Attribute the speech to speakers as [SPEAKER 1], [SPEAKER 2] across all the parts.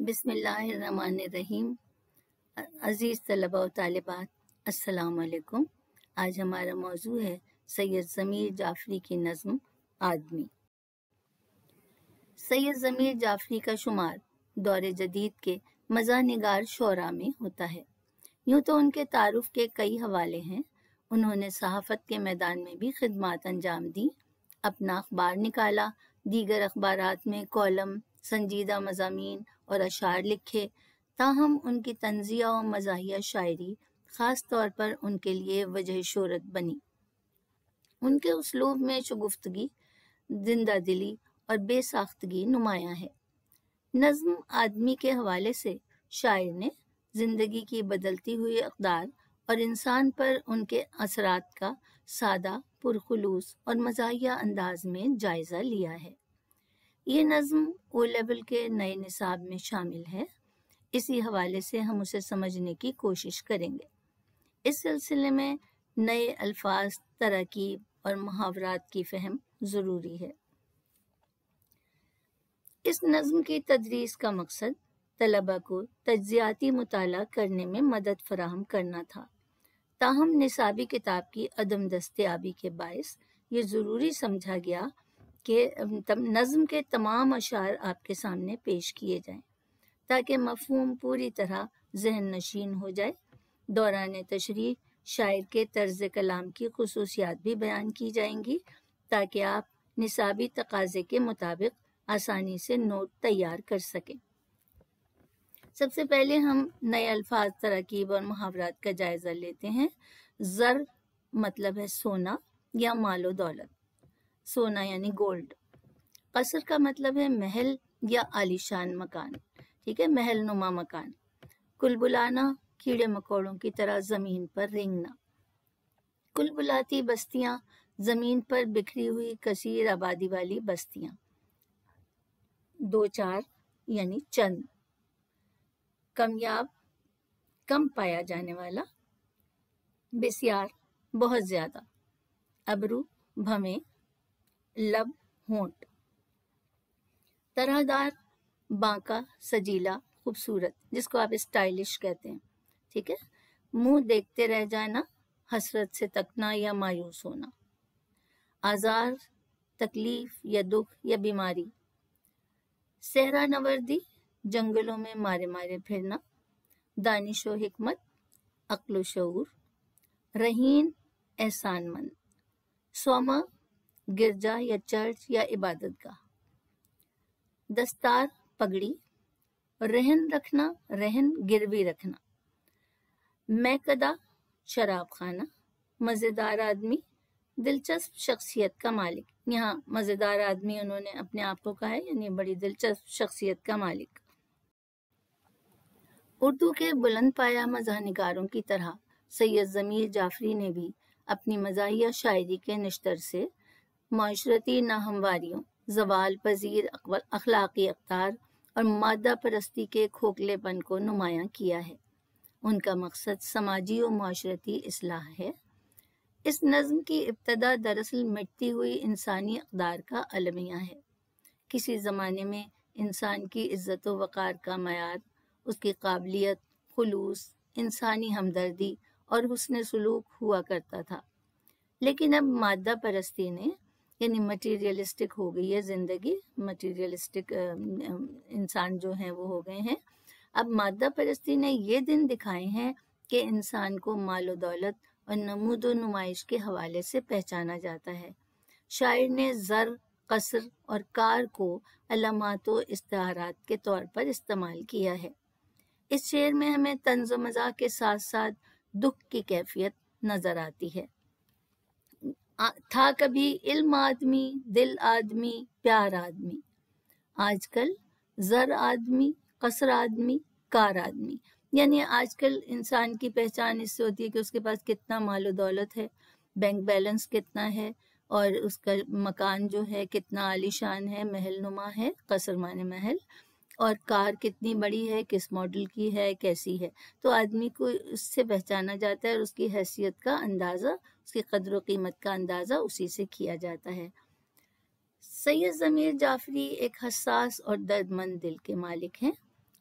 [SPEAKER 1] بسم اللہ الرحمن الرحیم۔ عزیز طلباء و طالبات، السلام علیکم۔ آج ہمارا موضوع ہے سید ضمیر جعفری کی نظم آدمی۔ سید ضمیر جعفری کا شمار دور جدید کے مزاح نگار شعراء میں ہوتا ہے۔ یوں تو ان کے تعارف کے کئی حوالے ہیں۔ انہوں نے صحافت کے میدان میں بھی خدمات انجام دی، اپنا اخبار نکالا، دیگر اخبارات میں کالم، سنجیدہ مضامین اور اشعار لکھے، تاہم ان کی طنزیہ و مزاحیہ شاعری خاص طور پر ان کے لیے وجہ شہرت بنی۔ ان کے اسلوب میں شگفتگی، زندہ دلی اور بے ساختگی نمایاں ہے۔ نظم آدمی کے حوالے سے شاعر نے زندگی کی بدلتی ہوئی اقدار اور انسان پر ان کے اثرات کا سادہ، پرخلوص اور مزاحیہ انداز میں جائزہ لیا ہے۔ یہ نظم او لیول کے نئے نصاب میں شامل ہے، اسی حوالے سے ہم اسے سمجھنے کی کوشش کریں گے۔ اس سلسلے میں نئے الفاظ، تراکیب اور محاورات کی فہم ضروری ہے۔ اس نظم کی تدریس کا مقصد طلبہ کو تجزیاتی مطالعہ کرنے میں مدد فراہم کرنا تھا، تاہم نصابی کتاب کی عدم دستیابی کے باعث یہ ضروری سمجھا گیا کہ نظم کے تمام اشعار آپ کے سامنے پیش کیے جائیں تاکہ مفہوم پوری طرح ذہن نشین ہو جائے۔ دوران تشریح شاعر کے طرز کلام کی خصوصیات بھی بیان کی جائیں گی تاکہ آپ نصابی تقاضے کے مطابق آسانی سے نوٹ تیار کر سکیں۔ سب سے پہلے ہم نئے الفاظ، تراکیب اور محاورات کا جائزہ لیتے ہیں۔ زر مطلب ہے سونا یا مال و دولت، سونا یعنی گولڈ۔ قصر کا مطلب ہے محل یا عالیشان مکان، ٹھیک ہے، محل نما مکان۔ کل بلانا، کیڑے مکوڑوں کی طرح زمین پر رینگنا۔ کل بلاتی بستیاں، زمین پر بکھری ہوئی کثیر آبادی والی بستیاں۔ دو چار یعنی چند۔ کمیاب، کم پایا جانے والا۔ بسیار، بہت زیادہ۔ ابرو، بھویں۔ لب، ہونٹ۔ طرح دار، بانکا، سجیلا، خوبصورت، جس کو آپ اسٹائلش کہتے ہیں، ٹھیک ہے۔ منہ دیکھتے رہ جانا، حسرت سے تکنا یا مایوس ہونا۔ آزار، تکلیف یا دکھ یا بیماری۔ صحرا نوردی، جنگلوں میں مارے مارے پھرنا۔ دانش و حکمت، عقل و شعور۔ رہین، احسان مند۔ سوما، گرجا یا چرچ یا عبادت گاہ۔ دستار، پگڑی۔ رہن رکھنا، رہن گروی رکھنا۔ میکدہ، شراب خانہ۔ مزیدار آدمی، دلچسپ شخصیت کا مالک۔ یہاں مزیدار آدمی انہوں نے اپنے آپ کو کہا ہے، یعنی بڑی دلچسپ شخصیت کا مالک۔ اردو کے بلند پایہ مزاح نگاروں کی طرح سید ضمیر جعفری نے بھی اپنی مزاحیہ شاعری کے نشتر سے معاشرتی ناہمواریوں، زوال پذیر اخلاقی اقدار اور مادہ پرستی کے کھوکھلے پن کو نمایاں کیا ہے۔ ان کا مقصد سماجی و معاشرتی اصلاح ہے۔ اس نظم کی ابتدا دراصل مٹتی ہوئی انسانی اقدار کا المیہ ہے۔ کسی زمانے میں انسان کی عزت و وقار کا معیار اس کی قابلیت، خلوص، انسانی ہمدردی اور حسن سلوک ہوا کرتا تھا، لیکن اب مادہ پرستی نے، یعنی مٹیریلسٹک ہو گئی ہے زندگی، مٹیریلسٹک انسان جو ہیں وہ ہو گئے ہیں۔ اب مادہ پرستی نے یہ دن دکھائے ہیں کہ انسان کو مال و دولت اور نمود و نمائش کے حوالے سے پہچانا جاتا ہے۔ شاعر نے زر، قصر اور کار کو علامات و استعارات کے طور پر استعمال کیا ہے۔ اس شعر میں ہمیں طنز و مزاح کے ساتھ ساتھ دکھ کی کیفیت نظر آتی ہے۔ تھا کبھی علم آدمی، دل آدمی، پیار آدمی، آج کل زر آدمی، قصر آدمی، کار آدمی۔ یعنی آج کل انسان کی پہچان اس سے ہوتی ہے کہ اس کے پاس کتنا مال و دولت ہے، بینک بیلنس کتنا ہے، اور اس کا مکان جو ہے کتنا عالیشان ہے، محل نما ہے، قصر مانے محل، اور کار کتنی بڑی ہے، کس ماڈل کی ہے، کیسی ہے۔ تو آدمی کو اس سے پہچانا جاتا ہے اور اس کی حیثیت کا اندازہ، اس کی قدر و قیمت کا اندازہ اسی سے کیا جاتا ہے۔ سید ضمیر جعفری ایک حساس اور دردمند دل کے مالک ہیں۔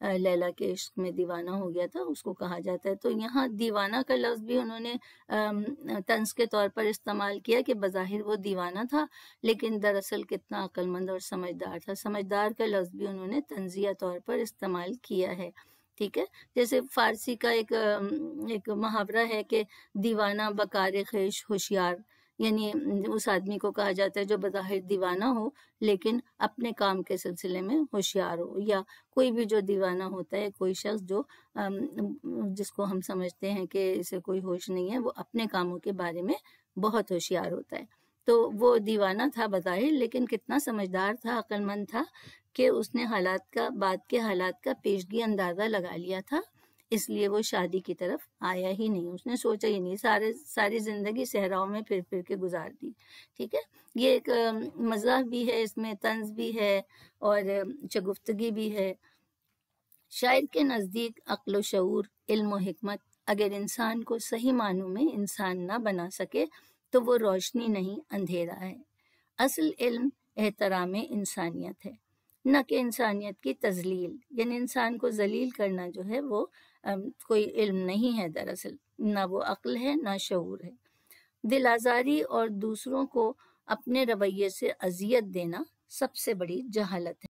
[SPEAKER 1] لیلا کے عشق میں دیوانہ ہو گیا تھا، اس کو کہا جاتا ہے۔ تو یہاں دیوانہ کا لفظ بھی انہوں نے طنز کے طور پر استعمال کیا کہ بظاہر وہ دیوانہ تھا لیکن دراصل کتنا عقل مند اور سمجھدار تھا۔ سمجھدار کا لفظ بھی انہوں نے طنزیہ طور پر استعمال کیا ہے، ٹھیک ہے۔ جیسے فارسی کا ایک محاورہ ہے کہ دیوانہ بکار خویش ہوشیار، یعنی اس آدمی کو کہا جاتا ہے جو بظاہر دیوانہ ہو لیکن اپنے کام کے سلسلے میں ہوشیار ہو، یا کوئی بھی جو دیوانہ ہوتا ہے کوئی شخص جو جس کو ہم سمجھتے ہیں کہ اسے کوئی ہوش نہیں ہے، وہ اپنے کاموں کے بارے میں بہت ہوشیار ہوتا ہے۔ تو وہ دیوانہ تھا بظاہر لیکن کتنا سمجھدار تھا، عقل مند تھا کہ اس نے بعد کے حالات کا پیشگی اندازہ لگا لیا تھا، اس لیے وہ شادی کی طرف آیا ہی نہیں، اس نے سوچا ہی نہیں، ساری زندگی صحراؤں میں پھر پھر کے گزار دی، ٹھیک ہے۔ یہ ایک مزاح بھی ہے، اس میں طنز بھی ہے اور شگفتگی بھی ہے۔ شاعر کے نزدیک عقل و شعور، علم و حکمت اگر انسان کو صحیح معنوں میں انسان نہ بنا سکے تو وہ روشنی نہیں، اندھیرا ہے۔ اصل علم احترام انسانیت ہے، نہ کہ انسانیت کی تذلیل، یعنی انسان کو ذلیل کرنا جو ہے وہ کوئی علم نہیں ہے، دراصل نہ وہ عقل ہے نہ شعور ہے۔ دل آزاری اور دوسروں کو اپنے رویے سے اذیت دینا سب سے بڑی جہالت ہے۔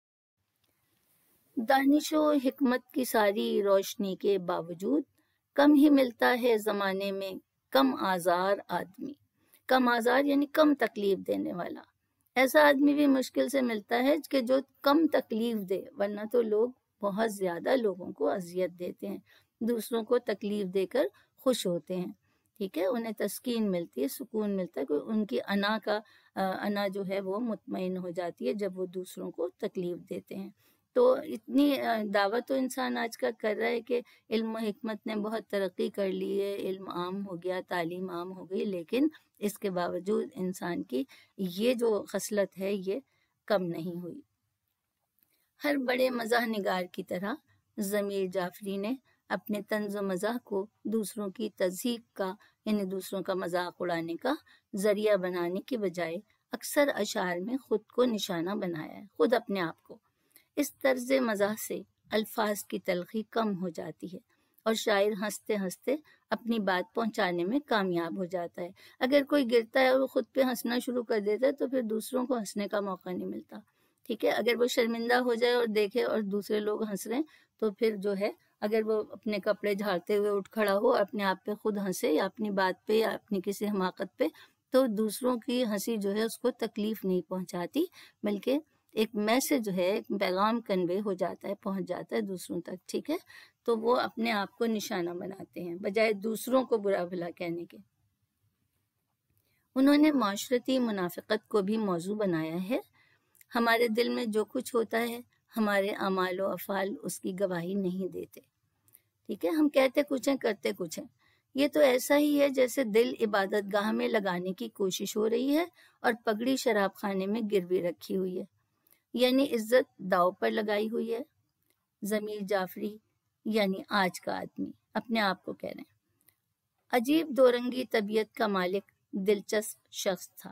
[SPEAKER 1] دانش و حکمت کی ساری روشنی کے باوجود کم ہی ملتا ہے زمانے میں کم آزار آدمی۔ کم آزار یعنی کم تکلیف دینے والا، ایسا آدمی بھی مشکل سے ملتا ہے کہ جو کم تکلیف دے، ورنہ تو لوگ بہت زیادہ لوگوں کو اذیت دیتے ہیں، دوسروں کو تکلیف دے کر خوش ہوتے ہیں، ٹھیک ہے، انہیں تسکین ملتی ہے، سکون ملتا ہے، کہ ان کی انا جو ہے وہ مطمئن ہو جاتی ہے جب وہ دوسروں کو تکلیف دیتے ہیں۔ تو اتنی دعوت تو انسان آج کا کر رہا ہے کہ علم و حکمت نے بہت ترقی کر لی ہے، علم عام ہو گیا، تعلیم عام ہو گئی، لیکن اس کے باوجود انسان کی یہ جو خصلت ہے یہ کم نہیں ہوئی۔ ہر بڑے مزاح نگار کی طرح ضمیر جعفری نے اپنے طنز و مزاح کو دوسروں کی تضحیک کا، یعنی دوسروں کا مذاق اڑانے کا ذریعہ بنانے کی بجائے اکثر اشعار میں خود کو نشانہ بنایا ہے، خود اپنے آپ کو۔ اس طرز مزاح سے الفاظ کی تلخی کم ہو جاتی ہے اور شاعر ہنستے ہنستے اپنی بات پہنچانے میں کامیاب ہو جاتا ہے۔ اگر کوئی گرتا ہے اور وہ خود پہ ہنسنا شروع کر دیتا ہے تو پھر دوسروں کو ہنسنے کا موقع نہیں ملتا، ٹھیک ہے۔ اگر وہ شرمندہ ہو جائے اور دیکھے اور دوسرے لوگ ہنس رہے ہیں تو پھر جو ہے اگر وہ اپنے کپڑے جھاڑتے ہوئے اٹھ کھڑا ہو اور اپنے آپ پہ خود ہنسے یا اپنی بات پہ یا اپنی کسی حماقت پہ، تو دوسروں کی ہنسی جو ہے اس کو تکلیف نہیں پہنچاتی، بلکہ ایک میسج جو ہے، ایک پیغام کنوے ہو جاتا ہے، پہنچ جاتا ہے دوسروں تک، ٹھیک ہے۔ تو وہ اپنے آپ کو نشانہ بناتے ہیں بجائے دوسروں کو برا بھلا کہنے کے۔ انہوں نے معاشرتی منافقت کو بھی موضوع بنایا ہے۔ ہمارے دل میں جو کچھ ہوتا ہے ہمارے اعمال و افعال اس کی گواہی نہیں دیتے، ٹھیک ہے۔ ہم کہتے کچھ ہیں، کرتے کچھ ہیں۔ یہ تو ایسا ہی ہے جیسے دل عبادت گاہ میں لگانے کی کوشش ہو رہی ہے اور پگڑی شراب خانے میں گروی رکھی ہوئی ہے، یعنی عزت داؤ پر لگائی ہوئی ہے۔ ضمیر جعفری یعنی آج کا آدمی اپنے آپ کو کہہ رہے ہیں، عجیب دو رنگی طبیعت کا مالک دلچسپ شخص تھا۔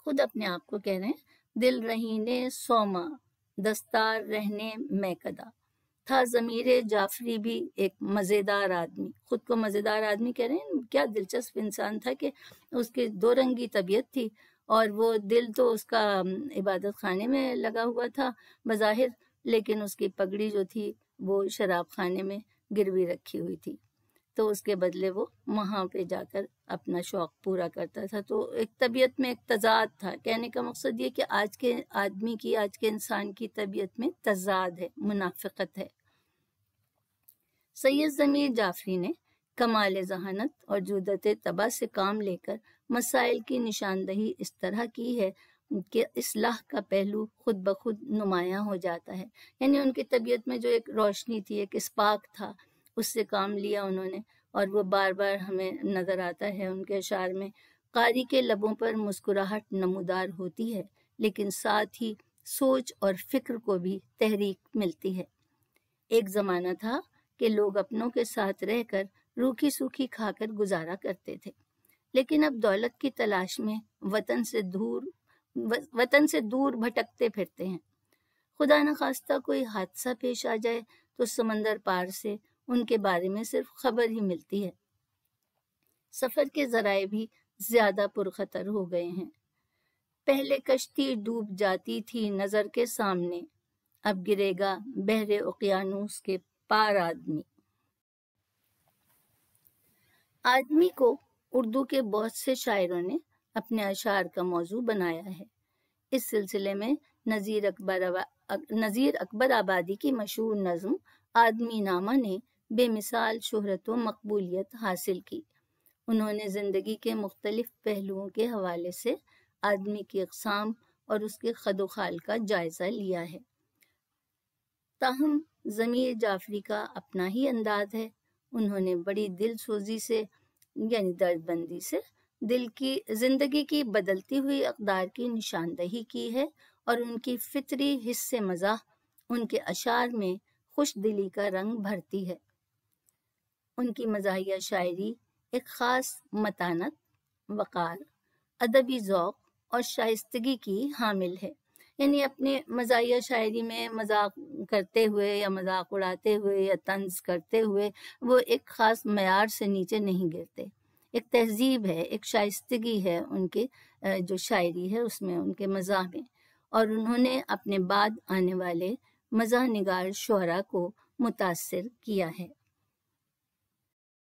[SPEAKER 1] خود اپنے آپ کو کہہ رہے ہیں، دل رہینے سوما دستار رہنے میں کدا تھا ضمیر جعفری بھی ایک مزیدار آدمی۔ خود کو مزیدار آدمی کہہ رہے ہیں، کیا دلچسپ انسان تھا کہ اس کی دو رنگی طبیعت تھی اور وہ دل تو اس کا عبادت خانے میں لگا ہوا تھا بظاہر، لیکن اس کی پگڑی جو تھی وہ شراب خانے میں گروی رکھی ہوئی تھی، تو اس کے بدلے وہ وہاں پہ جا کر اپنا شوق پورا کرتا تھا۔ تو ایک طبیعت میں ایک تضاد تھا۔ کہنے کا مقصد یہ کہ آج کے آدمی کی، آج کے انسان کی طبیعت میں تضاد ہے، منافقت ہے۔ سید ضمیر جعفری نے کمال ذہانت اور جودت طبع سے کام لے کر مسائل کی نشاندہی اس طرح کی ہے کہ اصلاح کا پہلو خود بخود نمایاں ہو جاتا ہے، یعنی ان کی طبیعت میں جو ایک روشنی تھی، ایک اسپارک تھا، اس سے کام لیا انہوں نے، اور وہ بار بار ہمیں نظر آتا ہے ان کے اشعار میں۔ قاری کے لبوں پر مسکراہٹ نمودار ہوتی ہے لیکن ساتھ ہی سوچ اور فکر کو بھی تحریک ملتی ہے۔ ایک زمانہ تھا کہ لوگ اپنوں کے ساتھ رہ کر روکھی سوکھی کھا کر گزارا کرتے تھے، لیکن اب دولت کی تلاش میں وطن سے دور بھٹکتے پھرتے ہیں۔ خدا نخواستہ کوئی حادثہ پیش آ جائے تو سمندر پار سے ان کے بارے میں صرف خبر ہی ملتی ہے۔ سفر کے ذرائع بھی زیادہ پرخطر ہو گئے ہیں۔ پہلے کشتی ڈوب جاتی تھی نظر کے سامنے، اب گرے گا بحر اوقیانوس کے پار آدمی۔ آدمی کو اردو کے بہت سے شاعروں نے اپنے اشعار کا موضوع بنایا ہے۔ اس سلسلے میں نذیر اکبر آبادی کی مشہور نظم آدمی نامہ نے بے مثال شہرت و مقبولیت حاصل کی۔ انہوں نے زندگی کے مختلف پہلوؤں کے حوالے سے آدمی کی اقسام اور اس کے خد و خال کا جائزہ لیا ہے۔ تاہم ضمیر جعفری کا اپنا ہی انداز ہے۔ انہوں نے بڑی دل سوزی سے یعنی درد بندی سے زندگی کی بدلتی ہوئی اقدار کی نشاندہی کی ہے، اور ان کی فطری حس مزاح ان کے اشعار میں خوش دلی کا رنگ بھرتی ہے۔ ان کی مزاحیہ شاعری ایک خاص متانت، وقار، ادبی ذوق اور شائستگی کی حامل ہے۔ یعنی اپنے مزاحیہ شاعری میں مذاق کرتے ہوئے یا مذاق اڑاتے ہوئے یا طنز کرتے ہوئے وہ ایک خاص معیار سے نیچے نہیں گرتے۔ ایک تہذیب ہے، ایک شائستگی ہے ان کے جو شاعری ہے اس میں، ان کے مزاح میں، اور انہوں نے اپنے بعد آنے والے مزاح نگار شعراء کو متاثر کیا ہے۔